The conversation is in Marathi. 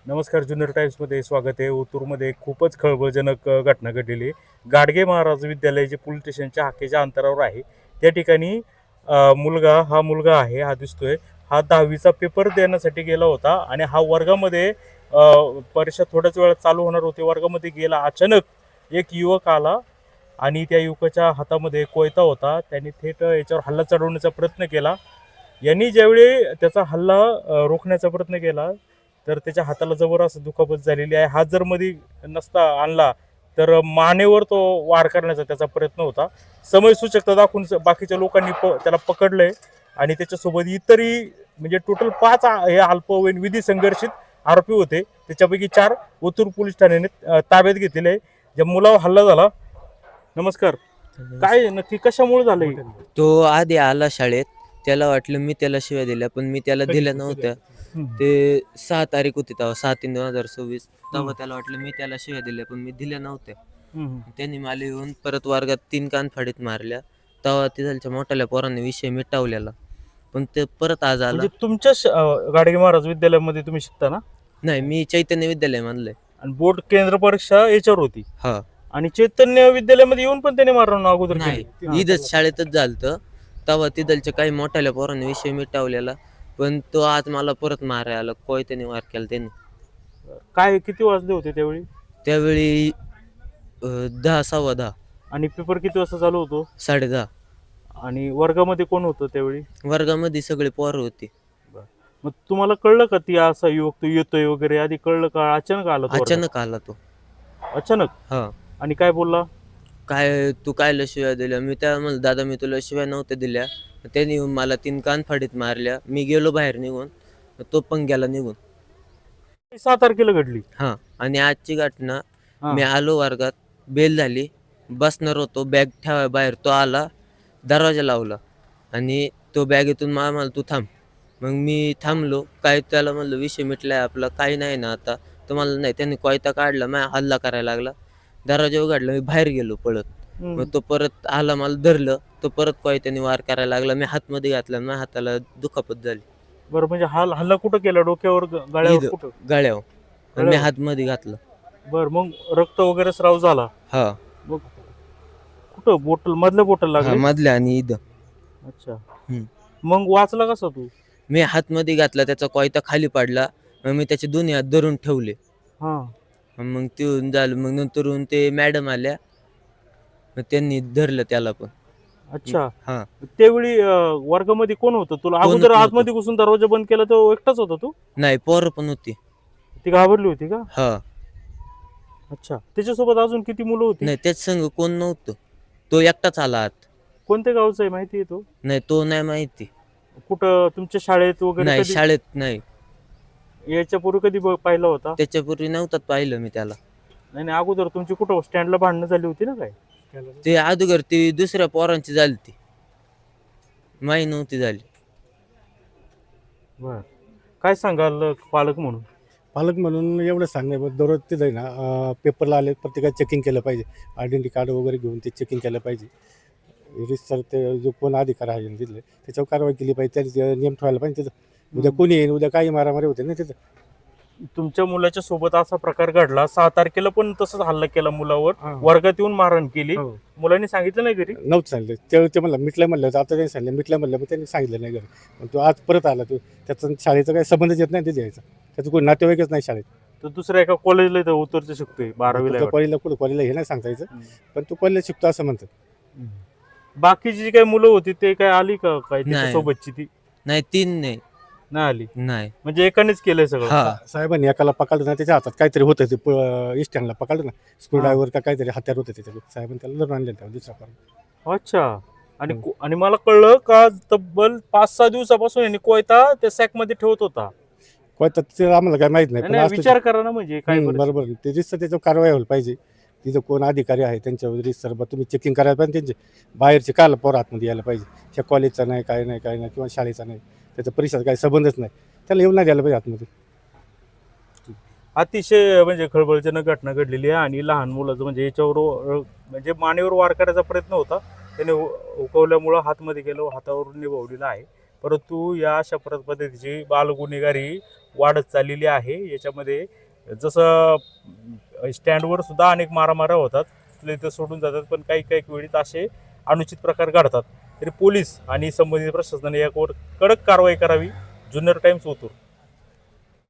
नमस्कार. ज्युनियर टाइम्समध्ये स्वागत आहे. ओतूरमध्ये खूपच खळबळजनक घटना घडलेली आहे. गाडगे महाराज विद्यालय जे पोलीस स्टेशनच्या हाकेच्या अंतरावर आहे, त्या ठिकाणी हा मुलगा आहे, हा दिसतोय. हा 10वीचा पेपर देण्यासाठी गेला होता आणि हा वर्गामध्ये परीक्षा थोड्याच वेळात चालू होणार होती. वर्गामध्ये गेला. अचानक एक युवक आला आणि त्या युवकाच्या हातामध्ये कोयता होता. त्यांनी थेट याच्यावर हल्ला चढवण्याचा प्रयत्न केला. यांनी ज्यावेळी त्याचा हल्ला रोखण्याचा प्रयत्न केला, तर त्याच्या हाताला जबर असं दुखापत झालेली आहे. हात जर मध्ये नसता आणला तर मानेवर तो वार करण्याचा त्याचा प्रयत्न होता. समय सूचकता दाखवून बाकीच्या लोकांनी त्याला पकडलंय आणि त्याच्यासोबत इतरही म्हणजे टोटल 5 हे अल्पवयीन विधी संघर्षित आरोपी होते. त्याच्यापैकी 4 ओतूर पोलीस ठाण्याने ताब्यात घेतलेले आहे. ज्या मुलावर हल्ला झाला. नमस्कार. काय नक्की कशामुळे झालंय? तो आधी आला शाळेत. त्याला वाटलं मी त्याला शिव्या दिल्या, पण मी त्याला दिल्या नव्हत्या. ते 6 तारीख होती तेव्हा 6/3/2026. तेव्हा त्याला वाटलं मी त्याला शिव्या दिल्या, पण मी दिल्या नव्हत्या. त्यांनी मला येऊन परत वर्गात 3 कानफाडीत मारल्या. तेव्हा तिथलच्या मोठ्याल्या पोरांनी विषय मिटवलेला. पण ते परत आज आला. म्हणजे तुमच्या गाडगे महाराज विद्यालयामध्ये तुम्ही शिकता ना? नाही, मी चैतन्य विद्यालय म्हणलंय. आणि बोर्ड केंद्र परीक्षा याच्यावर होती हा. आणि चैतन्य विद्यालयामध्ये येऊन पण त्याने मारलं अगोदर नाही, केली? इथंच शाळेतच झालतं. तेव्हा तिथलच्या काही मोठ्याल्या पोरांनी विषय मिटवलेला. पण तो आज मला परत मारायला आला. कोयत्याने वार केला त्यांनी. काय किती वाजले होते त्यावेळी? त्यावेळी 10 10:15. आणि पेपर किती वाजता चालू होतो? 10:30. आणि वर्गामध्ये कोण होतं त्यावेळी? वर्गामध्ये सगळे पोरं होते. मग तुम्हाला कळलं का ती असा युवक तो येतोय वगैरे? आधी कळलं का अचानक आला तो वर्गात? अचानक आला तो. अचानक? हा. आणि काय बोलला? काय तू कायला शिव्या दिल्या? मी त्याला म्हणलं दादा मी तुला शिव्या नव्हत्या दिल्या. त्याने येऊन मला 3 कानफाडीत मारल्या. मी गेलो बाहेर निघून. तो पण गेला निघून. 6 तारखेला घडली? हा. आणि आजची घटना, हा. मी आलो वर्गात, बेल झाली, बसणार होतो, बॅग ठेवाय बाहेर. तो आला, दरवाजा लावला आणि तो बॅगेतून मला तू थांब. मग मी थांबलो. काय त्याला म्हणलं विषय मिटलाय आपला, काही नाही ना आता. तो मला नाही. त्यांनी कोयता काढला, माझ्या हल्ला करायला लागला. दरवाजा उघडला, मी बाहेर गेलो पळत. मग तो परत आला, मला धरलं. तो परत कोयत्याने वार करायला लागला. मी हातमध्ये घातला, माझ्या हाताला दुखापत झाली. बरं, म्हणजे हल्ला कुठं केला? डोक्यावर, गळ्यावर, कुठं? गळ्यावर. आणि मी हातमध्ये घातलं. बरं, मग रक्त वगैरे स्राव झाला? हा. मग कुठं? बोटल मधल्या बोटल लागले? मधल्या आणि इथं. अच्छा. मग वाचला कसा तू? मी हातमध्ये घातला, त्याचा कोयता खाली पडला. मग मी त्याचे दोन्ही हात धरून ठेवले. मग ते झालं. मग नंतरून ते मॅडम आल्या, मग त्यांनी धरलं त्याला पण. अच्छा. हा. त्यावेळी वर्गामध्ये कोण होतं? तुला कोणच अगोदर नव्हतं. आतमध्ये घुसून दरवाजा बंद केला तो एकटाच होता तू? नाही, पोरं पण होती. ती घाबरली होती का? हा. अच्छा. त्याच्यासोबत अजून किती मुलं होती? नाही, त्याच संग कोण नव्हतं. तो एकटाच आला आत. कोणत्या गावचा आहे माहिती आहे तो? नाही, तो नाही माहिती. कुठं तुमच्या शाळेत वगैरे नाही, कधी? शाळेत नाही. याच्या पूर्वी कधी पाहिला होता? त्याच्यापूर्वी नव्हतं पाहिलं मी त्याला. नाही नाही, अगोदर तुमची कुठं स्टँडला भांडणं झाली होती ना काय? ते अगोदर ती दुसऱ्या पोरांची झाली, ती माही नव्हती झाली. बर. काय सांगाल पालक म्हणून? पालक म्हणून एवढं सांगणे दररोज तिथं आहे ना, पेपरला आले प्रत्येकाचं चेकिंग केलं पाहिजे. आयडेंटिटी कार्ड वगैरे घेऊन ते चेकिंग केलं पाहिजे. रिसर ते जो कोण अधिकारी आहे तिथले त्याच्यावर कारवाई केली पाहिजे. त्याचे नियम ठेवायला पाहिजे तिथं. उद्या कोणी येईल, उद्या काही मारामारी होते ना तिथं. तुमच्या मुलाच्या सोबत असा प्रकार घडला. 6 तारखेला पण तसंच हल्ला केला मुलावर, हा. वर्गात येऊन मारहाण केली. हो. मुलांनी सांगितलं नाही घरी? नव्हतं सांगितलं. ते म्हणलं मिटलं, म्हणलं आता त्यांनी सांगितलं मिटलं, म्हणलं पण त्यांनी सांगितलं नाही घरी. पण तो आज परत आला. तो त्याचा शाळेचा काही संबंधच येत नाही तिथे यायचा. त्याचं कोणी नातेवाईकच नाही शाळेत. तर दुसऱ्या एका कॉलेजला इथं उतरचं शिकतोय 12वीला. कॉलेजला कुठं कॉलेजला हे नाही सांगतायचं, पण तो कॉलेजला शिकतो असं म्हणतात. बाकीची जी काही मुलं होती ते काय आली का काय नाही. त्याच्यासोबतची? ती नाही, 3 नाही. नाही आली? नाही. म्हणजे एकानेच केलंय सगळं? हा. साहेबांनी एकाला पकडलं ना, त्याच्या हातात काहीतरी होतं. ते इस्टँडला पकडलं ना, स्क्रू ड्रायव्हर का काहीतरी हत्यार होतं त्याच्याकडे. साहेबांनी त्याला धरून आणलं त्याला दुसरा पर्यंत. अच्छा. आणि मला कळलं का तब्बल 5-6 दिवसापासून यांनी कोयता त्या सॅक मध्ये ठेवत होता. कोयता ते आम्हाला काय माहित नाही, पण नाही, आज विचार करा ना, म्हणजे काय बरोबर ते रिस्तर त्याच्यावर कारवाई व्हायला पाहिजे. तिथं कोण अधिकारी आहे त्यांच्यावर रिस्तर तुम्ही चेकिंग करायला पाहिजे. त्यांचे बाहेरचे काल पोरं आतमध्ये यायला पाहिजे. ह्या कॉलेजचा नाही, काय नाही, काय नाही, किंवा शाळेचा नाही, त्याचा परिसर काही संबंधच नाही, त्याला येऊन नाही द्यायला पाहिजे आतमध्ये. अतिशय म्हणजे खळबळजनक घटना घडलेली आहे. आणि लहान मुलाचं म्हणजे याच्यावर म्हणजे मानेवर वार करायचा प्रयत्न होता, त्याने हुकवल्यामुळं हातमध्ये गेलो, हातावरून निभावलेला आहे. परंतु या अशा पद्धतीची बालगुन्हेगारी वाढत चाललेली आहे. याच्यामध्ये जसं स्टँडवर सुद्धा अनेक मारामाऱ्या होतात, तिथल्या इथं सोडून जातात, पण काही काही वेळीत असे अनुचित प्रकार घडतात. तरी पोलीस आणि संबंधित प्रशासनाने यावर कडक कारवाई करावी. जुन्नर टाइम्स, ओतूर.